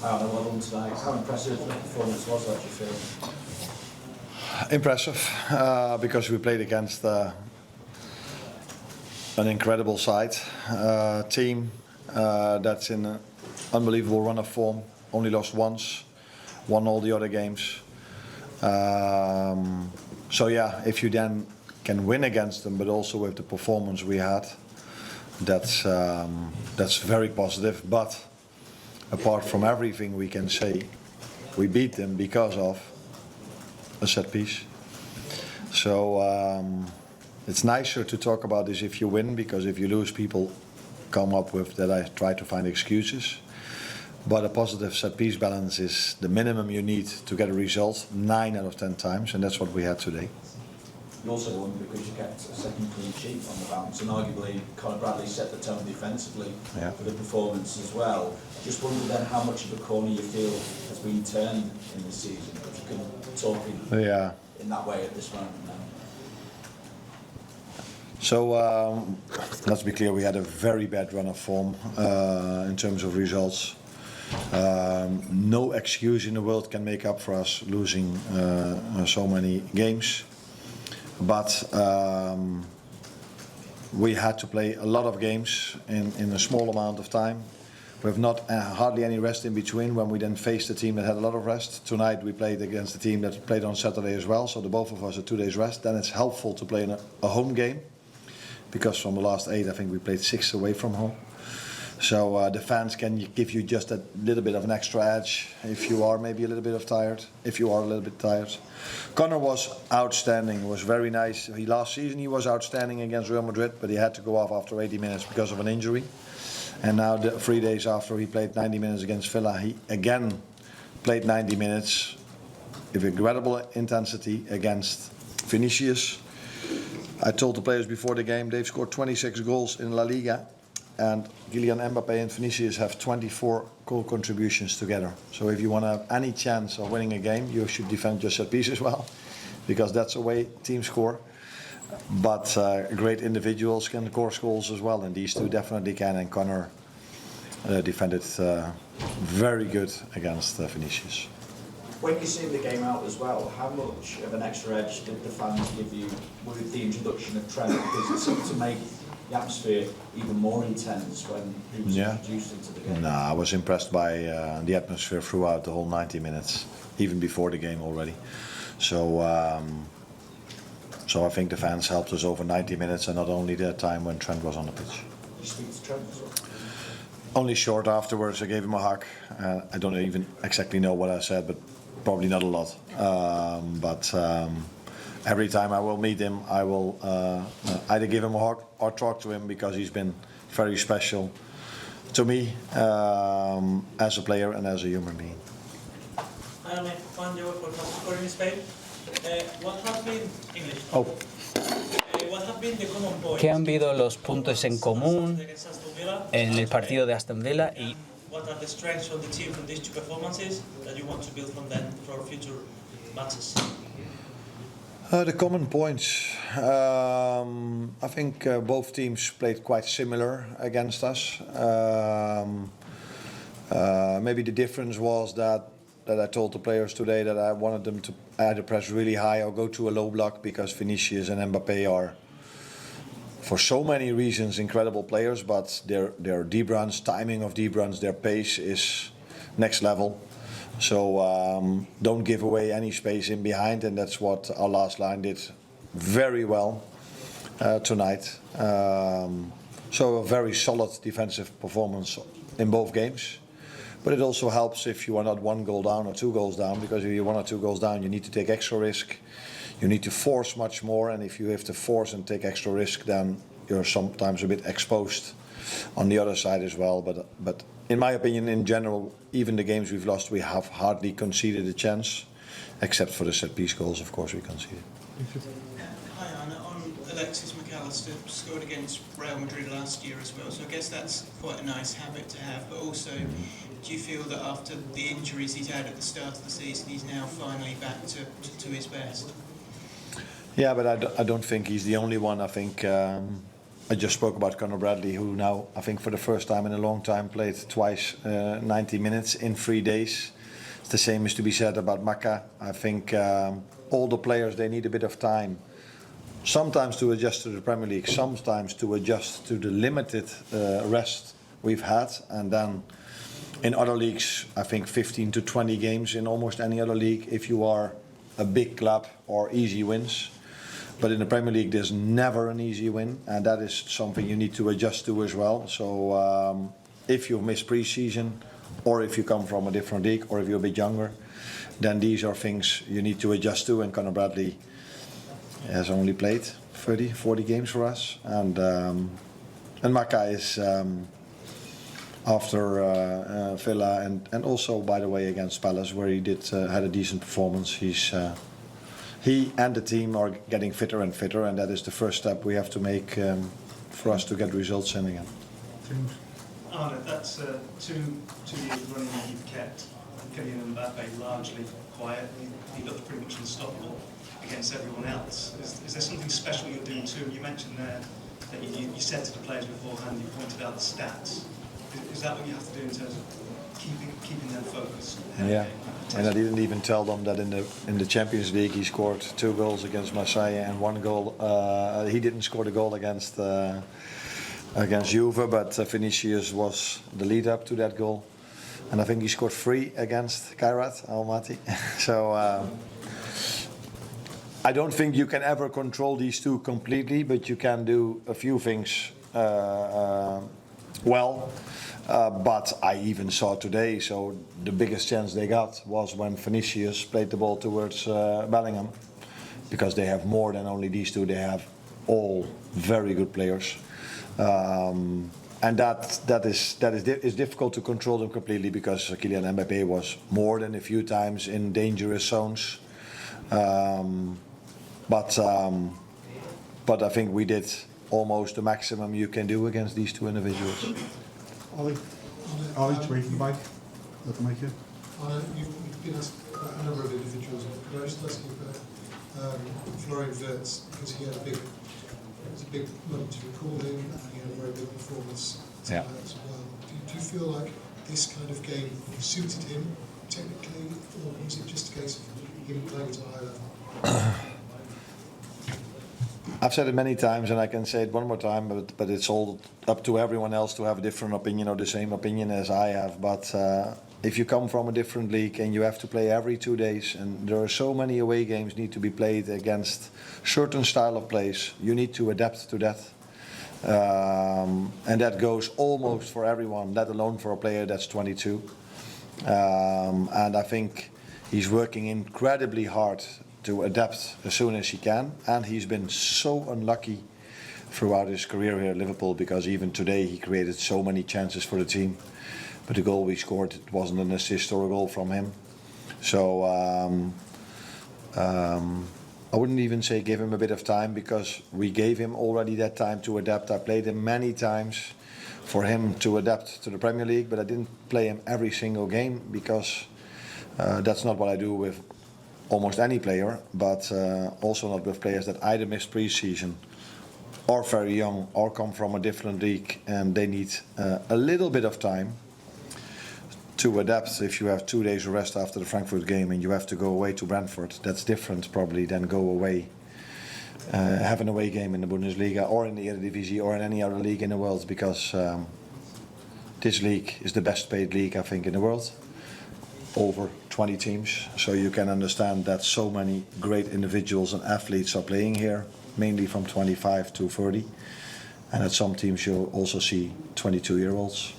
Arne, well done tonight. How impressive the performance was that, do you feel? Impressive, because we played against an incredible side, team that's in an unbelievable run of form, only lost once, won all the other games. So yeah, if you then can win against them, but also with the performance we had, that's very positive. But apart from everything, we can say we beat them because of a set piece. So it's nicer to talk about this if you win, because if you lose, people come up with that I try to find excuses. But a positive set piece balance is the minimum you need to get a result 9 out of 10 times, and that's what we had today. You also won because you kept a second clean sheet on the bounce, and arguably Conor Bradley set the tone defensively for the performance as well. Just wondered then how much of a corner you feel has been turned in this season, if you can talk in that way at this moment now. So let's be clear, we had a very bad run of form in terms of results. No excuse in the world can make up for us losing so many games. But we had to play a lot of games in a small amount of time. We have not hardly any rest in between when we then faced a team that had a lot of rest. Tonight we played against a team that played on Saturday as well, so the both of us had 2 days rest. Then it's helpful to play in a home game, because from the last 8 I think we played 6 away from home. So the fans can give you just a little bit of an extra edge if you are maybe a little bit tired. Conor was outstanding. It was very nice. Last season he was outstanding against Real Madrid, but he had to go off after 80 minutes because of an injury. And now 3 days after he played 90 minutes against Villa, he again played 90 minutes with incredible intensity against Vinicius. I told the players before the game they've scored 26 goals in La Liga, and Kylian Mbappé and Vinicius have 24 goal contributions together. So if you want to have any chance of winning a game, you should defend your set piece as well, because that's the way teams score. But great individuals can score goals as well, and these two definitely can. And Conor defended very good against Vinicius. When you see the game out as well, how much of an extra edge did the fans give you with the introduction of Trent? Because it seemed to make the atmosphere even more intense when he was introduced into the game. No, I was impressed by the atmosphere throughout the whole 90 minutes, even before the game already. So I think the fans helped us over 90 minutes, and not only the time when Trent was on the pitch. Did you speak to Trent as well? Only short afterwards. I gave him a hug. I don't even exactly know what I said, but probably not a lot. But every time I will meet him, I will either give him a hug or talk to him, because he's been very special to me as a player and as a human being. ¿Qué han sido los puntos en común en el partido de Aston Villa y what are the strengths of the team from these two performances that you want to build from them for future matches? The common points. I think both teams played quite similar against us. Maybe the difference was that I told the players today that I wanted them to either press really high or go to a low block, because Vinicius and Mbappé are, for so many reasons, incredible players, but their deep runs, timing of deep runs, their pace is next level. So don't give away any space in behind, and that's what our last line did very well tonight. So a very solid defensive performance in both games. But it also helps if you are not 1 goal down or 2 goals down, because if you're 1 or 2 goals down, you need to take extra risk. You need to force much more, and if you have to force and take extra risk, then you're sometimes a bit exposed on the other side as well. But in my opinion, in general, even the games we've lost, we have hardly conceded a chance, except for the set-piece goals, of course, we conceded. Hi, Arne. On Alexis Mac Allister, scored against Real Madrid last year as well, so I guess that's quite a nice habit to have. But also, do you feel that after the injuries he's had at the start of the season, he's now finally back to his best? Yeah, but I don't think he's the only one. I think I just spoke about Conor Bradley, who now, I think for the first time in a long time, played twice 90 minutes in 3 days. It's the same is to be said about Maka. I think all the players, they need a bit of time. Sometimes to adjust to the Premier League, sometimes to adjust to the limited rest we've had. And then in other leagues, I think 15 to 20 games in almost any other league, if you are a big club, or easy wins. But in the Premier League, there's never an easy win, and that is something you need to adjust to as well. So if you've missed pre-season, or if you come from a different league, or if you're a bit younger, then these are things you need to adjust to. And Conor Bradley has only played 30, 40 games for us, and Maka is after Villa and also, by the way, against Palace, where he had a decent performance. He and the team are getting fitter and fitter, and that is the first step we have to make for us to get results in again. Arne, that's two years running that you've kept Kylian and Mbappe largely quiet. He looked pretty much unstoppable against everyone else. Is there something special you're doing too? You mentioned there that you said to the players beforehand, you pointed out the stats. Is that what you have to do in terms of keeping them focused? Yeah, and I didn't even tell them that in the Champions League he scored 2 goals against Marseille and 1 goal. He didn't score the goal against Juve, but Vinicius was the lead up to that goal, and I think he scored 3 against Kairat Almaty. So I don't think you can ever control these two completely, but you can do a few things well. But I even saw today, so the biggest chance they got was when Vinicius played the ball towards Bellingham, because they have more than only these two. They have all very good players, and that is difficult to control them completely, because Kylian Mbappé was more than a few times in dangerous zones. But I think we did almost the maximum you can do against these two individuals. Ollie, to wait for the mic. Let the mic in. You've been asked about a number of individuals. Could I just ask you about Florian Wirtz, because he had a big moment to recall him, and he had a very big performance tonight as well. Do you feel like this kind of game suited him technically, or was it just a case of him playing at a high level? I've said it many times, and I can say it one more time, but it's all up to everyone else to have a different opinion or the same opinion as I have. But if you come from a different league and you have to play every 2 days, and there are so many away games need to be played against certain style of plays, you need to adapt to that. And that goes almost for everyone, let alone for a player that's 22. And I think he's working incredibly hard to adapt as soon as he can, and he's been so unlucky throughout his career here at Liverpool, because even today he created so many chances for the team, but the goal we scored, it wasn't an assist or a goal from him. So I wouldn't even say give him a bit of time, because we gave him already that time to adapt. I played him many times for him to adapt to the Premier League, but I didn't play him every single game, because that's not what I do with almost any player, but also not with players that either missed pre-season or very young or come from a different league, and they need a little bit of time to adapt. If you have 2 days of rest after the Frankfurt game and you have to go away to Brentford, that's different probably than go away, have an away game in the Bundesliga or in the Eredivisie or in any other league in the world, because this league is the best paid league, I think, in the world. Over 20 teams, so you can understand that so many great individuals and athletes are playing here, mainly from 25 to 30, and at some teams you'll also see 22-year-olds.